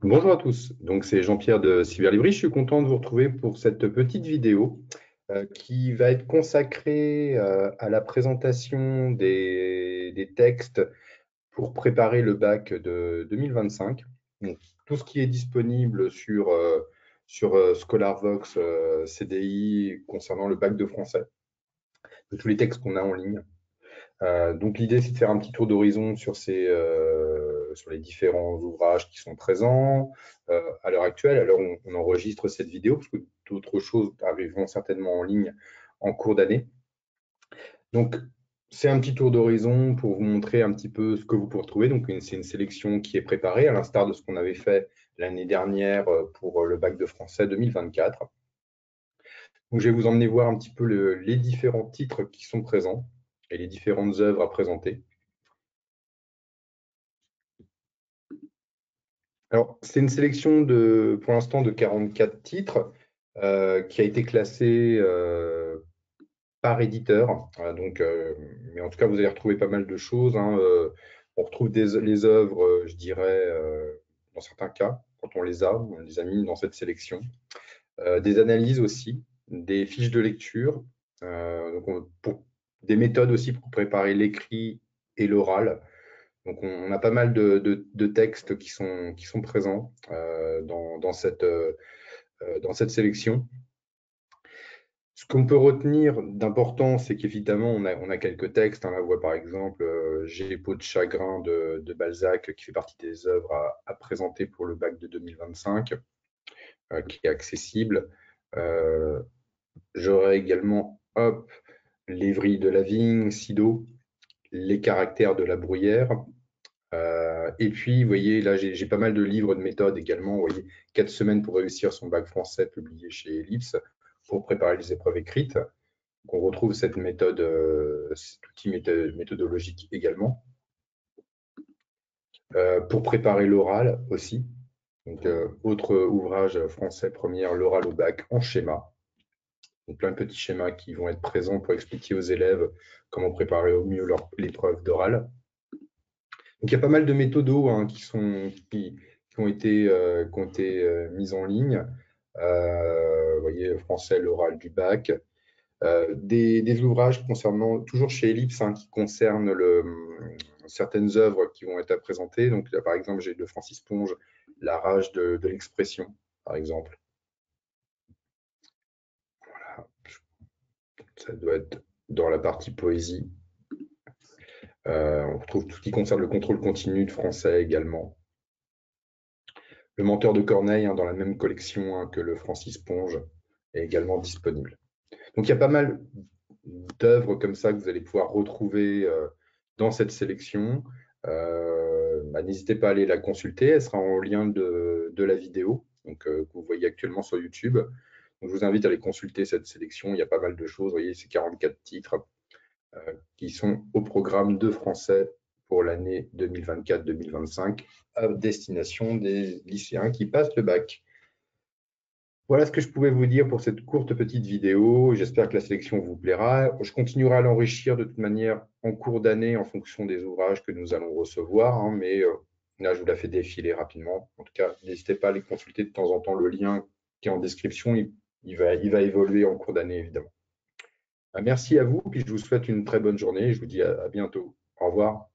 Bonjour à tous, donc c'est Jean-Pierre de Cyberlibris. Je suis content de vous retrouver pour cette petite vidéo qui va être consacrée à la présentation des textes pour préparer le bac de 2025. Donc, tout ce qui est disponible sur ScholarVox CDI concernant le bac de français, de tous les textes qu'on a en ligne. Donc l'idée, c'est de faire un petit tour d'horizon sur les différents ouvrages qui sont présents à l'heure actuelle. Alors on enregistre cette vidéo parce que d'autres choses arriveront certainement en ligne en cours d'année. Donc c'est un petit tour d'horizon pour vous montrer un petit peu ce que vous pouvez retrouver. Donc c'est une sélection qui est préparée à l'instar de ce qu'on avait fait l'année dernière pour le bac de français 2024. Donc je vais vous emmener voir un petit peu les différents titres qui sont présents et les différentes œuvres à présenter. Alors, c'est une sélection pour l'instant de 44 titres qui a été classée par éditeur. Mais en tout cas, vous allez retrouver pas mal de choses, hein. On retrouve les œuvres, je dirais, dans certains cas, quand on les a mis dans cette sélection. Des analyses aussi, des fiches de lecture, des méthodes aussi pour préparer l'écrit et l'oral. Donc, on a pas mal de textes qui sont présents dans cette sélection. Ce qu'on peut retenir d'important, c'est qu'évidemment, on a quelques textes. On la voit par exemple J'ai peau de chagrin de Balzac, qui fait partie des œuvres à présenter pour le bac de 2025, qui est accessible. Euh, J'aurai également Lévry de la Vigne, Sido, Les caractères de la bruyère. Et puis, vous voyez, là, j'ai pas mal de livres de méthode également. Vous voyez, 4 semaines pour réussir son bac français, publié chez Ellipse, pour préparer les épreuves écrites. Donc, on retrouve cette méthode, cet outil méthodologique également. Pour préparer l'oral aussi. Donc, autre ouvrage français, première, l'oral au bac en schéma. Donc, plein de petits schémas qui vont être présents pour expliquer aux élèves comment préparer au mieux l'épreuve d'oral. Donc, il y a pas mal de méthodos hein, qui ont été mises en ligne. Vous voyez, français, l'oral du bac. Des ouvrages concernant, toujours chez Ellipse, hein, qui concernent certaines œuvres qui vont être à présenter. Donc, là, par exemple, j'ai de Francis Ponge, La rage de l'expression, par exemple. Ça doit être dans la partie poésie. On retrouve tout ce qui concerne le contrôle continu de français également. Le menteur de Corneille, hein, dans la même collection hein, que le Francis Ponge, est également disponible. Donc il y a pas mal d'œuvres comme ça que vous allez pouvoir retrouver dans cette sélection. N'hésitez pas à aller la consulter, elle sera en lien de la vidéo que vous voyez actuellement sur YouTube. Donc, je vous invite à aller consulter cette sélection, il y a pas mal de choses, vous voyez, c'est 44 titres qui sont au programme de français pour l'année 2024-2025 à destination des lycéens qui passent le bac. Voilà ce que je pouvais vous dire pour cette courte petite vidéo. J'espère que la sélection vous plaira. Je continuerai à l'enrichir de toute manière en cours d'année en fonction des ouvrages que nous allons recevoir, hein, mais là, je vous la fais défiler rapidement. En tout cas, n'hésitez pas à aller consulter de temps en temps le lien qui est en description. Il va évoluer en cours d'année, évidemment. Merci à vous, puis je vous souhaite une très bonne journée. Je vous dis à bientôt. Au revoir.